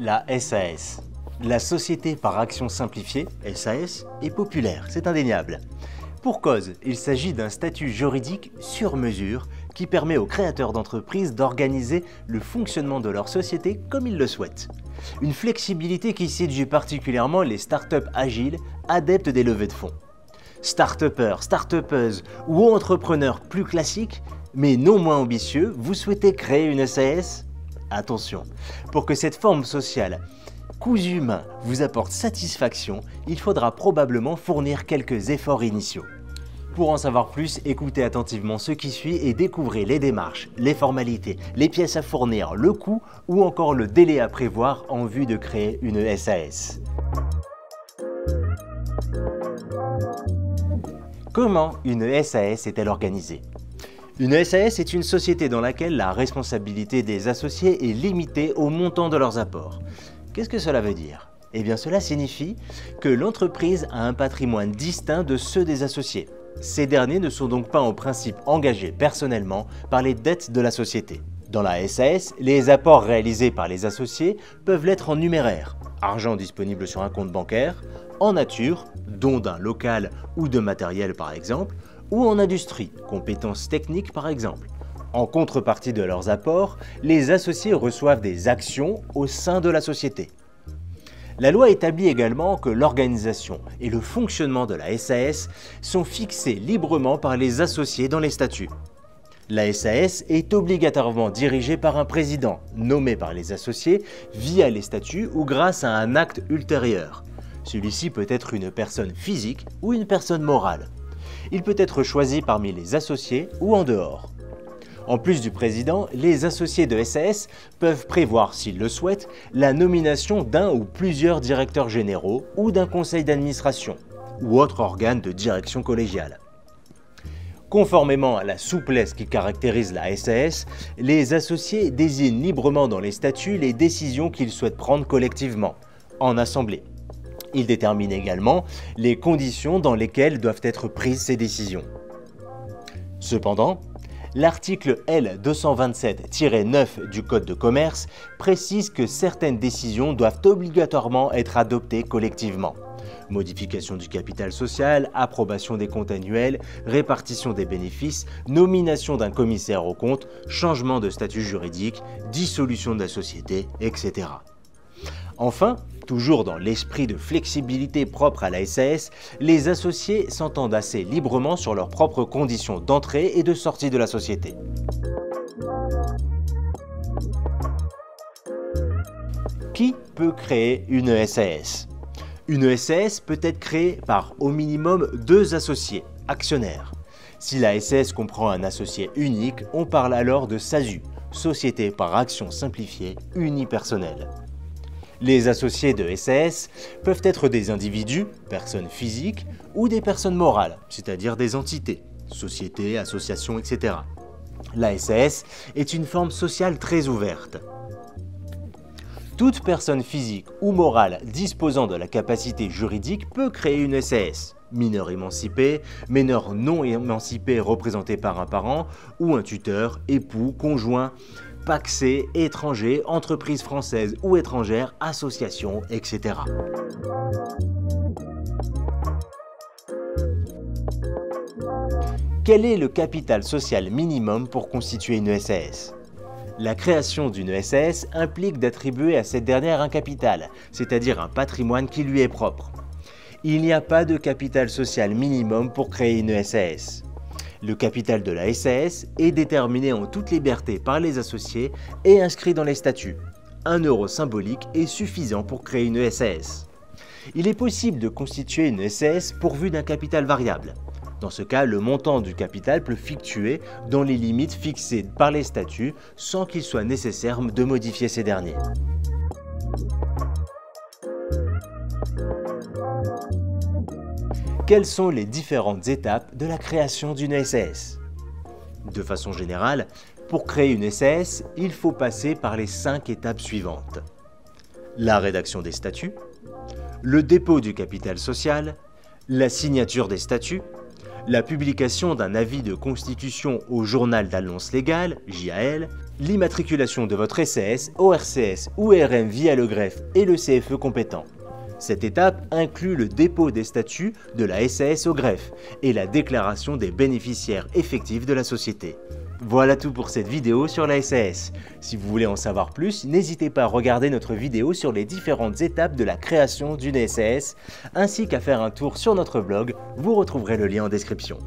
La SAS, la Société par Action Simplifiée, SAS, est populaire, c'est indéniable. Pour cause, il s'agit d'un statut juridique sur mesure qui permet aux créateurs d'entreprises d'organiser le fonctionnement de leur société comme ils le souhaitent. Une flexibilité qui séduit particulièrement les startups agiles, adeptes des levées de fonds. Start-upers, start-upeuses ou entrepreneurs plus classiques, mais non moins ambitieux, vous souhaitez créer une SAS ? Attention, pour que cette forme sociale cousu main vous apporte satisfaction, il faudra probablement fournir quelques efforts initiaux. Pour en savoir plus, écoutez attentivement ce qui suit et découvrez les démarches, les formalités, les pièces à fournir, le coût ou encore le délai à prévoir en vue de créer une SAS. Comment une SAS est-elle organisée ? Une SAS est une société dans laquelle la responsabilité des associés est limitée au montant de leurs apports. Qu'est-ce que cela veut dire ? Eh bien, cela signifie que l'entreprise a un patrimoine distinct de ceux des associés. Ces derniers ne sont donc pas en principe engagés personnellement par les dettes de la société. Dans la SAS, les apports réalisés par les associés peuvent l'être en numéraire, argent disponible sur un compte bancaire, en nature, don d'un local ou de matériel par exemple, ou en industrie, compétences techniques par exemple. En contrepartie de leurs apports, les associés reçoivent des actions au sein de la société. La loi établit également que l'organisation et le fonctionnement de la SAS sont fixés librement par les associés dans les statuts. La SAS est obligatoirement dirigée par un président, nommé par les associés via les statuts ou grâce à un acte ultérieur. Celui-ci peut être une personne physique ou une personne morale. Il peut être choisi parmi les associés ou en dehors. En plus du président, les associés de SAS peuvent prévoir, s'ils le souhaitent, la nomination d'un ou plusieurs directeurs généraux ou d'un conseil d'administration ou autre organe de direction collégiale. Conformément à la souplesse qui caractérise la SAS, les associés désignent librement dans les statuts les décisions qu'ils souhaitent prendre collectivement, en assemblée. Ils déterminent également les conditions dans lesquelles doivent être prises ces décisions. Cependant, l'article L227-9 du Code de commerce précise que certaines décisions doivent obligatoirement être adoptées collectivement. Modification du capital social, approbation des comptes annuels, répartition des bénéfices, nomination d'un commissaire aux comptes, changement de statut juridique, dissolution de la société, etc. Enfin, toujours dans l'esprit de flexibilité propre à la SAS, les associés s'entendent assez librement sur leurs propres conditions d'entrée et de sortie de la société. Qui peut créer une SAS ? Une SAS peut être créée par au minimum 2 associés, actionnaires. Si la SAS comprend un associé unique, on parle alors de SASU, Société par Action Simplifiée Unipersonnelle. Les associés de SAS peuvent être des individus, personnes physiques, ou des personnes morales, c'est-à-dire des entités, sociétés, associations, etc. La SAS est une forme sociale très ouverte. Toute personne physique ou morale disposant de la capacité juridique peut créer une SAS. Mineur émancipé, mineur non émancipé représenté par un parent ou un tuteur, époux, conjoint, pacsé, étranger, entreprise française ou étrangère, association, etc. Quel est le capital social minimum pour constituer une SAS ? La création d'une SAS implique d'attribuer à cette dernière un capital, c'est-à-dire un patrimoine qui lui est propre. Il n'y a pas de capital social minimum pour créer une SAS. Le capital de la SAS est déterminé en toute liberté par les associés et inscrit dans les statuts. 1 euro symbolique est suffisant pour créer une SAS. Il est possible de constituer une SAS pourvu d'un capital variable. Dans ce cas, le montant du capital peut fluctuer dans les limites fixées par les statuts sans qu'il soit nécessaire de modifier ces derniers. Quelles sont les différentes étapes de la création d'une SAS ? De façon générale, pour créer une SAS, il faut passer par les 5 étapes suivantes. La rédaction des statuts, le dépôt du capital social, la signature des statuts, la publication d'un avis de constitution au journal d'annonce légale, JAL, l'immatriculation de votre SAS, ORCS ou RM via le greffe et le CFE compétent. Cette étape inclut le dépôt des statuts de la SAS au greffe et la déclaration des bénéficiaires effectifs de la société. Voilà tout pour cette vidéo sur la SAS. Si vous voulez en savoir plus, n'hésitez pas à regarder notre vidéo sur les différentes étapes de la création d'une SAS, ainsi qu'à faire un tour sur notre blog, vous retrouverez le lien en description.